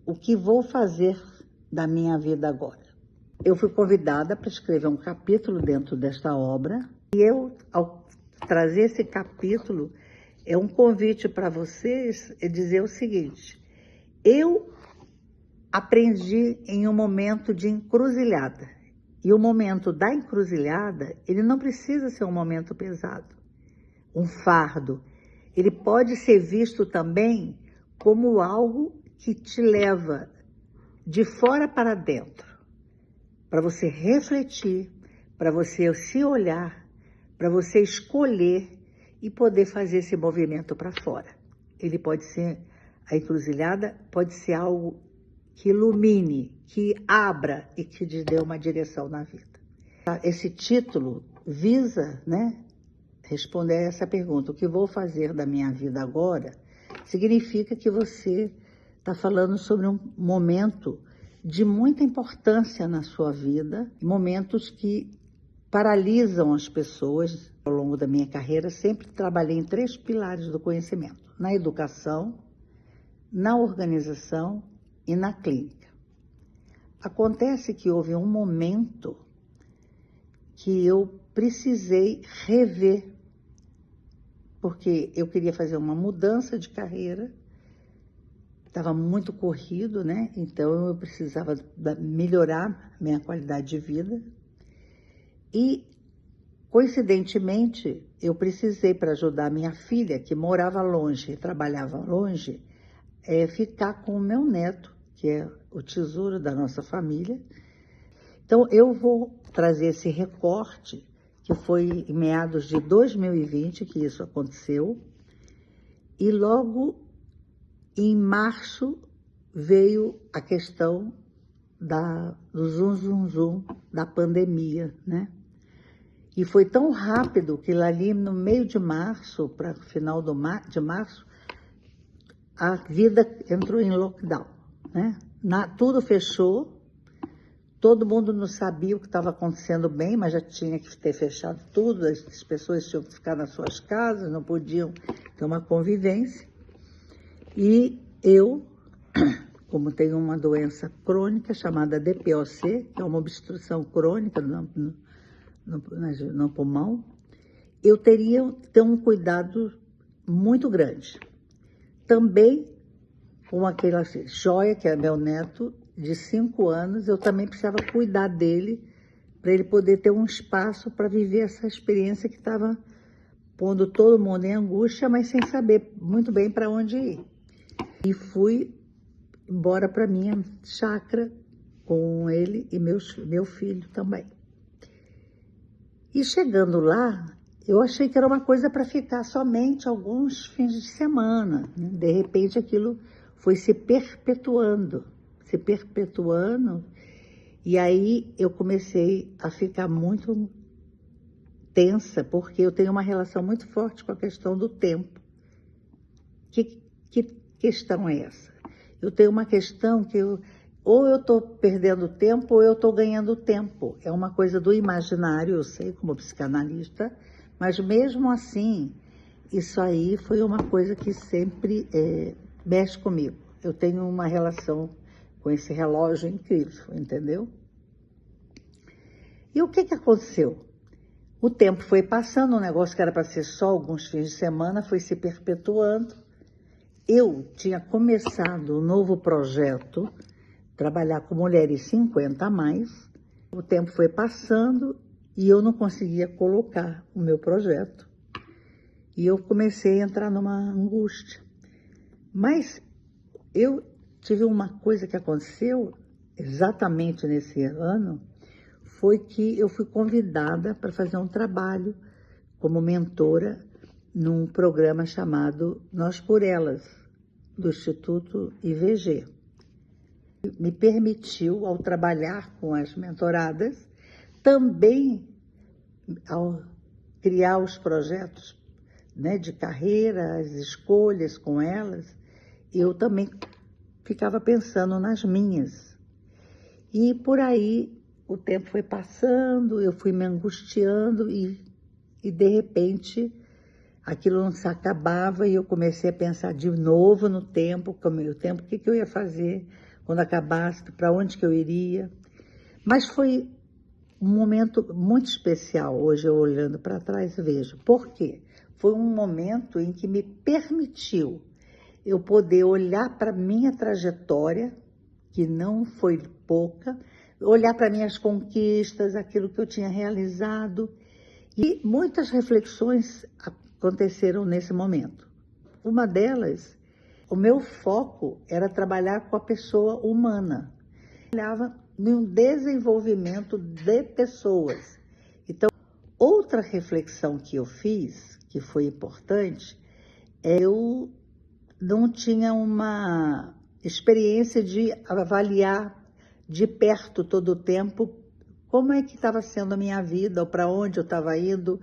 o que vou fazer da minha vida agora. Eu fui convidada para escrever um capítulo dentro desta obra, e eu, ao trazer esse capítulo, é um convite para vocês dizer o seguinte: eu aprendi em um momento de encruzilhada, e o momento da encruzilhada, ele não precisa ser um momento pesado, um fardo. Ele pode ser visto também como algo que te leva de fora para dentro, para você refletir, para você se olhar, para você escolher e poder fazer esse movimento para fora. Ele pode ser, a encruzilhada pode ser algo que ilumine, que abra e que te dê uma direção na vida. Esse título visa, responder a essa pergunta: o que vou fazer da minha vida agora? Significa que você está falando sobre um momento de muita importância na sua vida, momentos que paralisam as pessoas. Ao longo da minha carreira, sempre trabalhei em 3 pilares do conhecimento: na educação, na organização e na clínica. Acontece que houve um momento que eu precisei rever, porque eu queria fazer uma mudança de carreira, estava muito corrido, Então eu precisava melhorar minha qualidade de vida. E, coincidentemente, eu precisei, para ajudar minha filha, que morava longe e trabalhava longe, ficar com o meu neto, que é o tesouro da nossa família. Então, eu vou trazer esse recorte, que foi em meados de 2020 que isso aconteceu, e logo em março veio a questão do zum, da pandemia, E foi tão rápido que ali no meio de março, para o final de março, a vida entrou em lockdown, Tudo fechou, todo mundo não sabia o que estava acontecendo bem, mas já tinha que ter fechado tudo, as pessoas tinham que ficar nas suas casas, não podiam ter uma convivência. E eu, como tenho uma doença crônica chamada DPOC, que é uma obstrução crônica no pulmão, eu teria que ter um cuidado muito grande. Também com aquela joia, que é meu neto, de 5 anos, eu também precisava cuidar dele, para ele poder ter um espaço para viver essa experiência que estava pondo todo mundo em angústia, mas sem saber muito bem para onde ir. E fui embora para minha chácara com ele e meu filho também. E chegando lá, eu achei que era uma coisa para ficar somente alguns fins de semana. De repente, aquilo foi se perpetuando, e aí eu comecei a ficar muito tensa, porque eu tenho uma relação muito forte com a questão do tempo. Que questão é essa? Eu tenho uma questão que ou eu estou perdendo tempo ou eu estou ganhando tempo. É uma coisa do imaginário, eu sei, como psicanalista, mas mesmo assim, isso aí foi uma coisa que sempre mexe comigo. Eu tenho uma relação com esse relógio incrível, entendeu? E o que aconteceu? O tempo foi passando, um negócio que era para ser só alguns fins de semana foi se perpetuando. Eu tinha começado um novo projeto, trabalhar com mulheres 50 a mais. O tempo foi passando e eu não conseguia colocar o meu projeto. E eu comecei a entrar numa angústia. Mas eu tive uma coisa que aconteceu exatamente nesse ano, foi que eu fui convidada para fazer um trabalho como mentora num programa chamado Nós por Elas, do Instituto IVG. Me permitiu, ao trabalhar com as mentoradas, também ao criar os projetos de carreira, as escolhas com elas, eu também ficava pensando nas minhas. E por aí o tempo foi passando, eu fui me angustiando e de repente aquilo não se acabava e eu comecei a pensar de novo no tempo, o que eu ia fazer, quando acabasse, para onde que eu iria. Mas foi um momento muito especial, hoje eu olhando para trás vejo. Por quê? Foi um momento em que me permitiu eu poder olhar para a minha trajetória, que não foi pouca, olhar para minhas conquistas, aquilo que eu tinha realizado, e muitas reflexões aconteceram nesse momento. Uma delas, o meu foco era trabalhar com a pessoa humana. Eu trabalhava no desenvolvimento de pessoas. Então, outra reflexão que eu fiz, que foi importante, eu não tinha uma experiência de avaliar de perto todo o tempo como é que estava sendo a minha vida, ou para onde eu estava indo,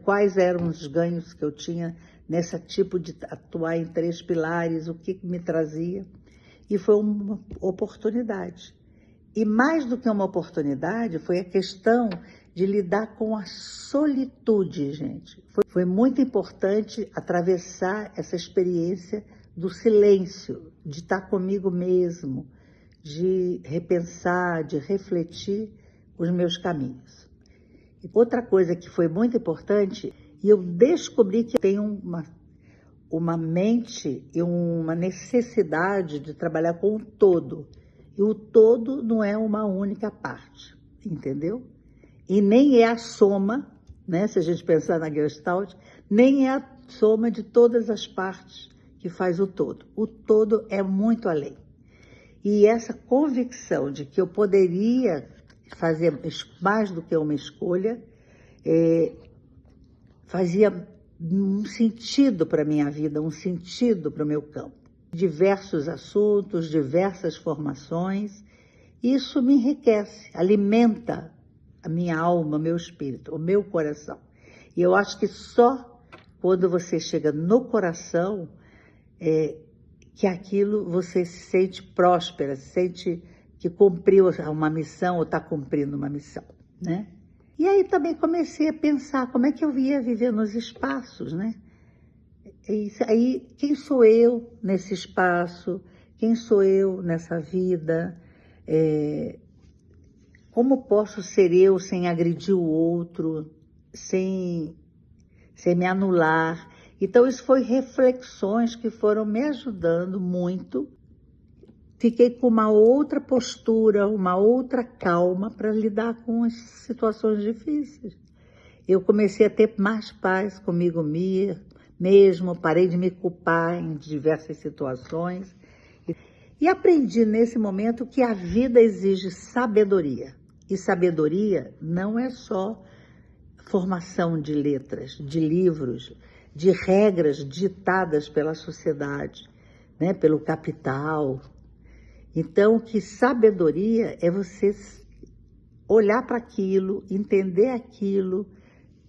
quais eram os ganhos que eu tinha nesse tipo de atuar em 3 pilares, o que me trazia. E foi uma oportunidade. E mais do que uma oportunidade, foi a questão de lidar com a solitude, gente. Foi muito importante atravessar essa experiência do silêncio, de estar comigo mesmo, de repensar, de refletir os meus caminhos. E outra coisa que foi muito importante, e eu descobri que eu tenho uma mente e uma necessidade de trabalhar com o todo. E o todo não é uma única parte, entendeu? E nem é a soma, né? Se a gente pensar na Gestalt, nem é a soma de todas as partes que faz o todo. O todo é muito além. E essa convicção de que eu poderia fazer mais do que uma escolha, fazia um sentido para a minha vida, um sentido para o meu campo. Diversos assuntos, diversas formações, isso me enriquece, alimenta a minha alma, meu espírito, o meu coração. E eu acho que só quando você chega no coração, que aquilo você se sente próspera, se sente que cumpriu uma missão ou está cumprindo uma missão, né? E aí também comecei a pensar como é que eu ia viver nos espaços, né? Aí, quem sou eu nesse espaço? Quem sou eu nessa vida? Como posso ser eu sem agredir o outro, sem me anular? Então, isso foi reflexões que foram me ajudando muito. Fiquei com uma outra postura, uma outra calma para lidar com as situações difíceis. Eu comecei a ter mais paz comigo mesmo, parei de me culpar em diversas situações. E aprendi nesse momento que a vida exige sabedoria. E sabedoria não é só formação de letras, de livros, de regras ditadas pela sociedade, né, pelo capital. Então, que sabedoria é você olhar para aquilo, entender aquilo,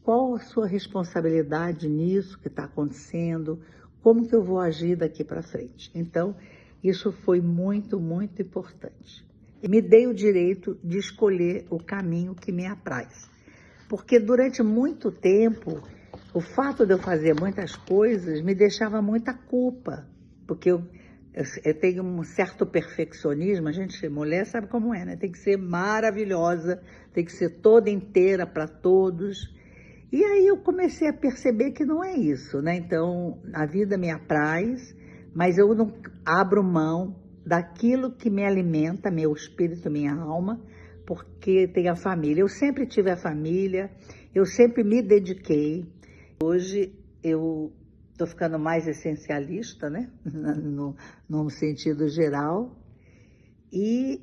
qual a sua responsabilidade nisso que está acontecendo, como que eu vou agir daqui para frente. Então, isso foi muito, muito importante. Me dei o direito de escolher o caminho que me apraz. Porque durante muito tempo, o fato de eu fazer muitas coisas me deixava muita culpa, porque eu tenho um certo perfeccionismo, a gente, mulher, sabe como é, né? Tem que ser maravilhosa, tem que ser toda inteira para todos. E aí eu comecei a perceber que não é isso, né? Então, a vida me apraz, mas eu não abro mão daquilo que me alimenta, meu espírito, minha alma, porque tem a família. Eu sempre tive a família, eu sempre me dediquei. Hoje eu estou ficando mais essencialista, né? No sentido geral. E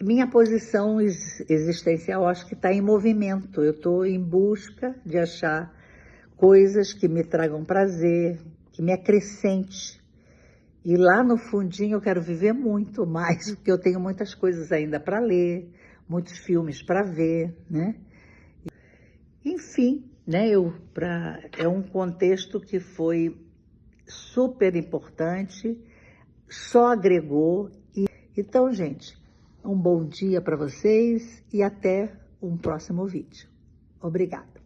minha posição existencial, acho que está em movimento. Eu estou em busca de achar coisas que me tragam prazer, que me acrescente. E lá no fundinho eu quero viver muito mais, porque eu tenho muitas coisas ainda para ler, muitos filmes para ver, né? Enfim, né? É um contexto que foi super importante, só agregou. Então, gente, um bom dia para vocês e até um próximo vídeo. Obrigada.